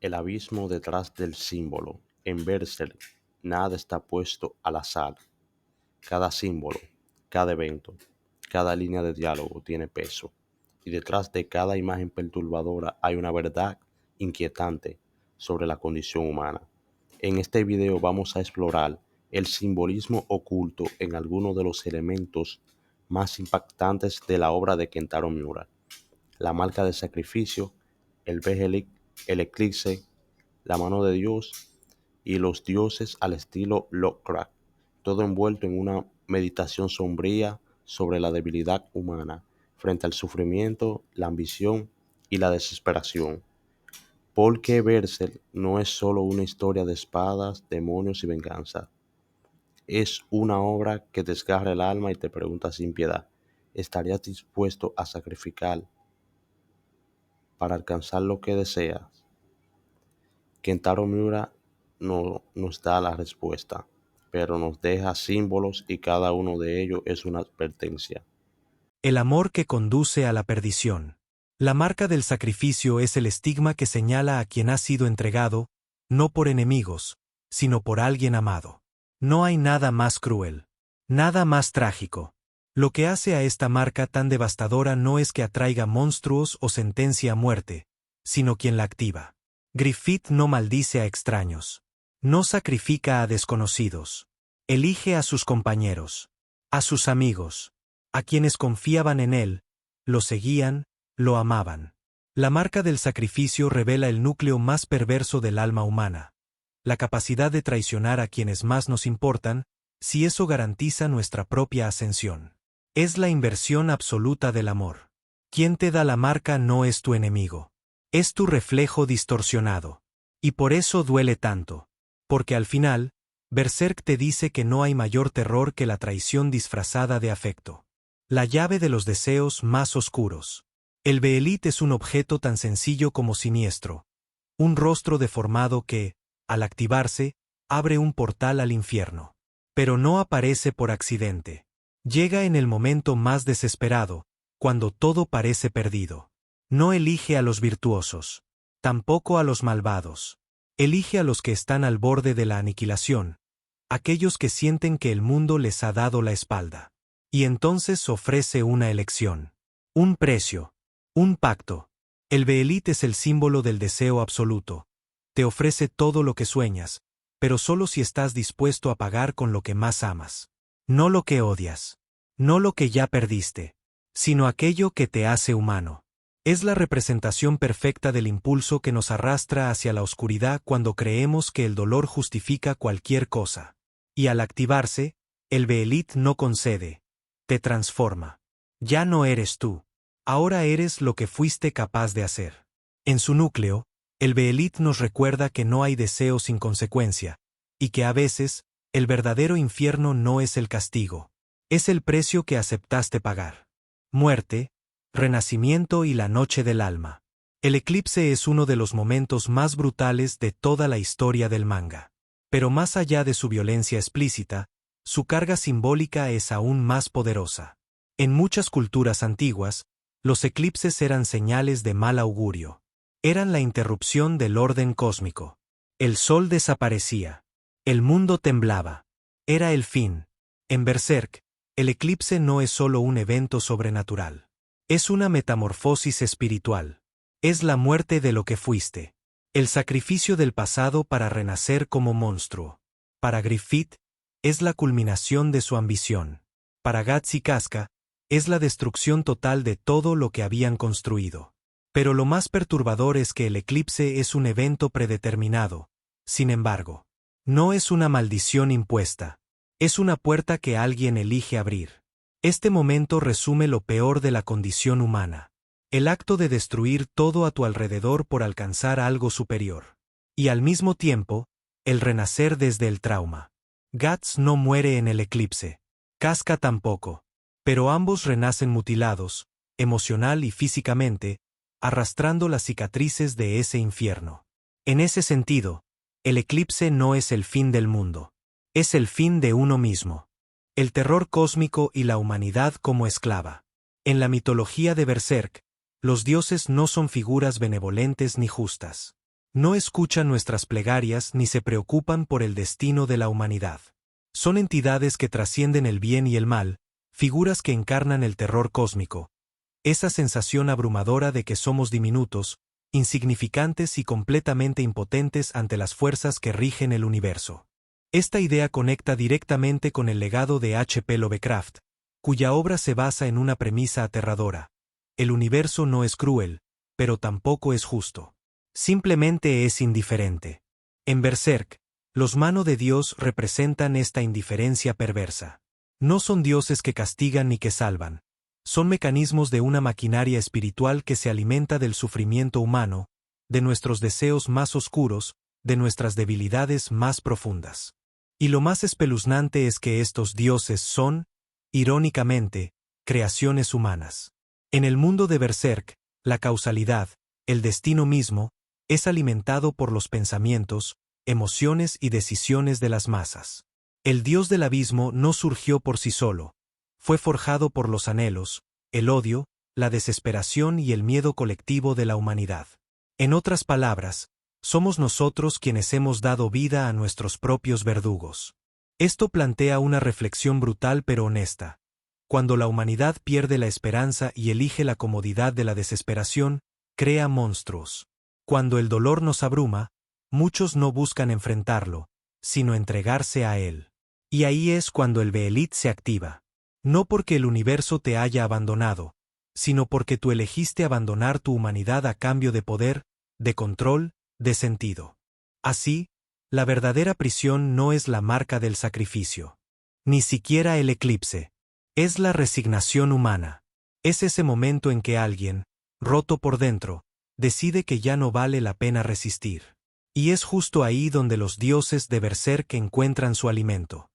El abismo detrás del símbolo. En Berserk, nada está puesto al azar. Cada símbolo, cada evento, cada línea de diálogo tiene peso. Y detrás de cada imagen perturbadora hay una verdad inquietante sobre la condición humana. En este video vamos a explorar el simbolismo oculto en algunos de los elementos más impactantes de la obra de Kentaro Miura. La marca del sacrificio, el Behelit, el eclipse, la mano de Dios y los dioses al estilo Lovecraft, todo envuelto en una meditación sombría sobre la debilidad humana frente al sufrimiento, la ambición y la desesperación. Porque Berserk no es solo una historia de espadas, demonios y venganza. Es una obra que desgarra el alma y te pregunta sin piedad, ¿estarías dispuesto a sacrificar para alcanzar lo que deseas? Kentaro Miura no nos da la respuesta, pero nos deja símbolos y cada uno de ellos es una advertencia. El amor que conduce a la perdición. La marca del sacrificio es el estigma que señala a quien ha sido entregado, no por enemigos, sino por alguien amado. No hay nada más cruel, nada más trágico. Lo que hace a esta marca tan devastadora no es que atraiga monstruos o sentencia a muerte, sino quien la activa. Griffith no maldice a extraños. No sacrifica a desconocidos. Elige a sus compañeros, a sus amigos, a quienes confiaban en él, lo seguían, lo amaban. La marca del sacrificio revela el núcleo más perverso del alma humana. La capacidad de traicionar a quienes más nos importan, si eso garantiza nuestra propia ascensión. Es la inversión absoluta del amor. Quien te da la marca no es tu enemigo. Es tu reflejo distorsionado. Y por eso duele tanto. Porque al final, Berserk te dice que no hay mayor terror que la traición disfrazada de afecto. La llave de los deseos más oscuros. El Behelit es un objeto tan sencillo como siniestro. Un rostro deformado que, al activarse, abre un portal al infierno. Pero no aparece por accidente. Llega en el momento más desesperado, cuando todo parece perdido. No elige a los virtuosos. Tampoco a los malvados. Elige a los que están al borde de la aniquilación. Aquellos que sienten que el mundo les ha dado la espalda. Y entonces ofrece una elección. Un precio. Un pacto. El Behelit es el símbolo del deseo absoluto. Te ofrece todo lo que sueñas, pero solo si estás dispuesto a pagar con lo que más amas. No lo que odias. No lo que ya perdiste. Sino aquello que te hace humano. Es la representación perfecta del impulso que nos arrastra hacia la oscuridad cuando creemos que el dolor justifica cualquier cosa. Y al activarse, el Behelit no concede. Te transforma. Ya no eres tú. Ahora eres lo que fuiste capaz de hacer. En su núcleo, el Behelit nos recuerda que no hay deseo sin consecuencia, y que a veces, el verdadero infierno no es el castigo. Es el precio que aceptaste pagar. Muerte, renacimiento y la noche del alma. El eclipse es uno de los momentos más brutales de toda la historia del manga. Pero más allá de su violencia explícita, su carga simbólica es aún más poderosa. En muchas culturas antiguas, los eclipses eran señales de mal augurio. Eran la interrupción del orden cósmico. El sol desaparecía. El mundo temblaba. Era el fin. En Berserk, el eclipse no es solo un evento sobrenatural. Es una metamorfosis espiritual. Es la muerte de lo que fuiste. El sacrificio del pasado para renacer como monstruo. Para Griffith, es la culminación de su ambición. Para Guts y Casca, es la destrucción total de todo lo que habían construido. Pero lo más perturbador es que el eclipse es un evento predeterminado. Sin embargo, no es una maldición impuesta. Es una puerta que alguien elige abrir. Este momento resume lo peor de la condición humana. El acto de destruir todo a tu alrededor por alcanzar algo superior. Y al mismo tiempo, el renacer desde el trauma. Guts no muere en el eclipse. Casca tampoco. Pero ambos renacen mutilados, emocional y físicamente, arrastrando las cicatrices de ese infierno. En ese sentido, el eclipse no es el fin del mundo. Es el fin de uno mismo. El terror cósmico y la humanidad como esclava. En la mitología de Berserk, los dioses no son figuras benevolentes ni justas. No escuchan nuestras plegarias ni se preocupan por el destino de la humanidad. Son entidades que trascienden el bien y el mal, figuras que encarnan el terror cósmico, esa sensación abrumadora de que somos diminutos, insignificantes y completamente impotentes ante las fuerzas que rigen el universo. Esta idea conecta directamente con el legado de H.P. Lovecraft, cuya obra se basa en una premisa aterradora. El universo no es cruel, pero tampoco es justo. Simplemente es indiferente. En Berserk, los Mano de Dios representan esta indiferencia perversa. No son dioses que castigan ni que salvan. Son mecanismos de una maquinaria espiritual que se alimenta del sufrimiento humano, de nuestros deseos más oscuros, de nuestras debilidades más profundas. Y lo más espeluznante es que estos dioses son, irónicamente, creaciones humanas. En el mundo de Berserk, la causalidad, el destino mismo, es alimentado por los pensamientos, emociones y decisiones de las masas. El dios del abismo no surgió por sí solo, fue forjado por los anhelos, el odio, la desesperación y el miedo colectivo de la humanidad. En otras palabras, somos nosotros quienes hemos dado vida a nuestros propios verdugos. Esto plantea una reflexión brutal pero honesta. Cuando la humanidad pierde la esperanza y elige la comodidad de la desesperación, crea monstruos. Cuando el dolor nos abruma, muchos no buscan enfrentarlo, sino entregarse a él. Y ahí es cuando el Behelit se activa. No porque el universo te haya abandonado, sino porque tú elegiste abandonar tu humanidad a cambio de poder, de control, de sentido. Así, la verdadera prisión no es la marca del sacrificio. Ni siquiera el eclipse. Es la resignación humana. Es ese momento en que alguien, roto por dentro, decide que ya no vale la pena resistir. Y es justo ahí donde los dioses de Berserk encuentran su alimento.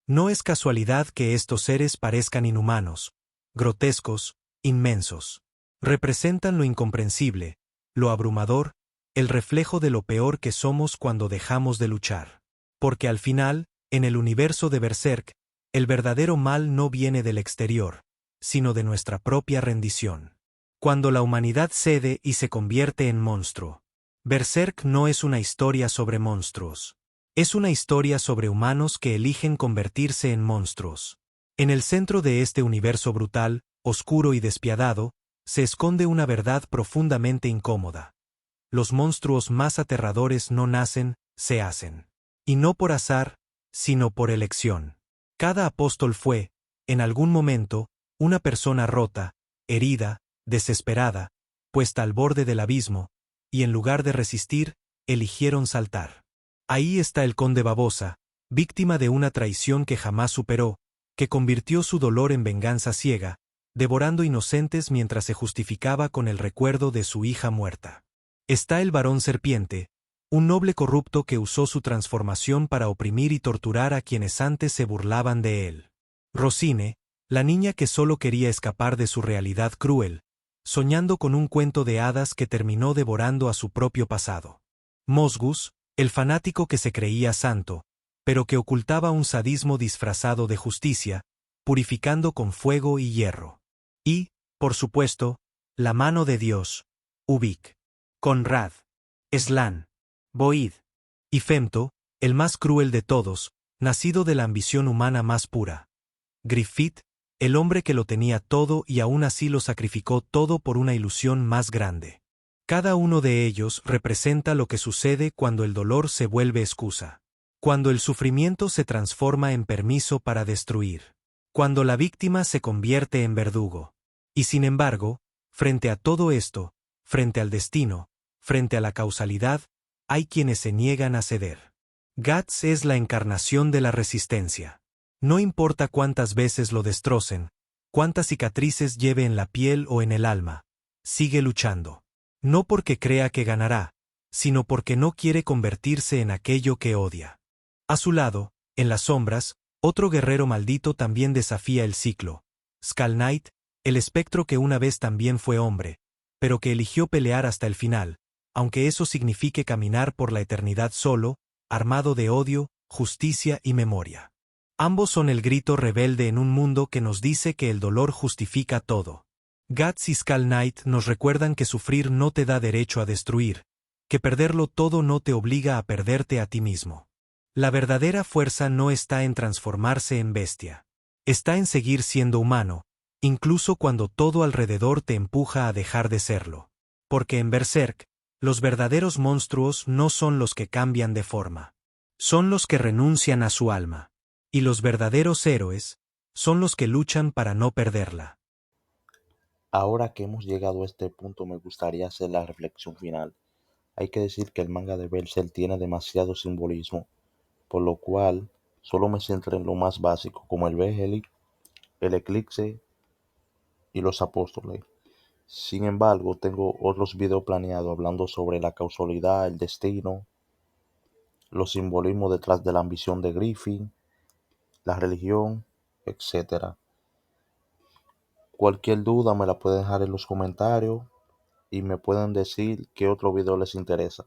No es casualidad que estos seres parezcan inhumanos, grotescos, inmensos. Representan lo incomprensible, lo abrumador, el reflejo de lo peor que somos cuando dejamos de luchar. Porque al final, en el universo de Berserk, el verdadero mal no viene del exterior, sino de nuestra propia rendición. Cuando la humanidad cede y se convierte en monstruo. Berserk no es una historia sobre monstruos. Es una historia sobre humanos que eligen convertirse en monstruos. En el centro de este universo brutal, oscuro y despiadado, se esconde una verdad profundamente incómoda. Los monstruos más aterradores no nacen, se hacen. Y no por azar, sino por elección. Cada apóstol fue, en algún momento, una persona rota, herida, desesperada, puesta al borde del abismo, y en lugar de resistir, eligieron saltar. Ahí está el conde Babosa, víctima de una traición que jamás superó, que convirtió su dolor en venganza ciega, devorando inocentes mientras se justificaba con el recuerdo de su hija muerta. Está el varón serpiente, un noble corrupto que usó su transformación para oprimir y torturar a quienes antes se burlaban de él. Rosine, la niña que solo quería escapar de su realidad cruel, soñando con un cuento de hadas que terminó devorando a su propio pasado. Mosgus, el fanático que se creía santo, pero que ocultaba un sadismo disfrazado de justicia, purificando con fuego y hierro. Y, por supuesto, la mano de Dios, Ubik, Conrad, Slan, Boid, y Femto, el más cruel de todos, nacido de la ambición humana más pura. Griffith, el hombre que lo tenía todo y aún así lo sacrificó todo por una ilusión más grande. Cada uno de ellos representa lo que sucede cuando el dolor se vuelve excusa. Cuando el sufrimiento se transforma en permiso para destruir. Cuando la víctima se convierte en verdugo. Y sin embargo, frente a todo esto, frente al destino, frente a la causalidad, hay quienes se niegan a ceder. Guts es la encarnación de la resistencia. No importa cuántas veces lo destrocen, cuántas cicatrices lleve en la piel o en el alma, sigue luchando. No porque crea que ganará, sino porque no quiere convertirse en aquello que odia. A su lado, en las sombras, otro guerrero maldito también desafía el ciclo. Skull Knight, el espectro que una vez también fue hombre, pero que eligió pelear hasta el final, aunque eso signifique caminar por la eternidad solo, armado de odio, justicia y memoria. Ambos son el grito rebelde en un mundo que nos dice que el dolor justifica todo. Guts y Skull Knight nos recuerdan que sufrir no te da derecho a destruir, que perderlo todo no te obliga a perderte a ti mismo. La verdadera fuerza no está en transformarse en bestia. Está en seguir siendo humano, incluso cuando todo alrededor te empuja a dejar de serlo. Porque en Berserk, los verdaderos monstruos no son los que cambian de forma. Son los que renuncian a su alma. Y los verdaderos héroes son los que luchan para no perderla. Ahora que hemos llegado a este punto, me gustaría hacer la reflexión final. Hay que decir que el manga de Berserk tiene demasiado simbolismo, por lo cual solo me centré en lo más básico, como el Behelit, el Eclipse y los Apóstoles. Sin embargo, tengo otros videos planeados hablando sobre la causalidad, el destino, los simbolismos detrás de la ambición de Griffin, la religión, etcétera. Cualquier duda me la pueden dejar en los comentarios y me pueden decir qué otro video les interesa.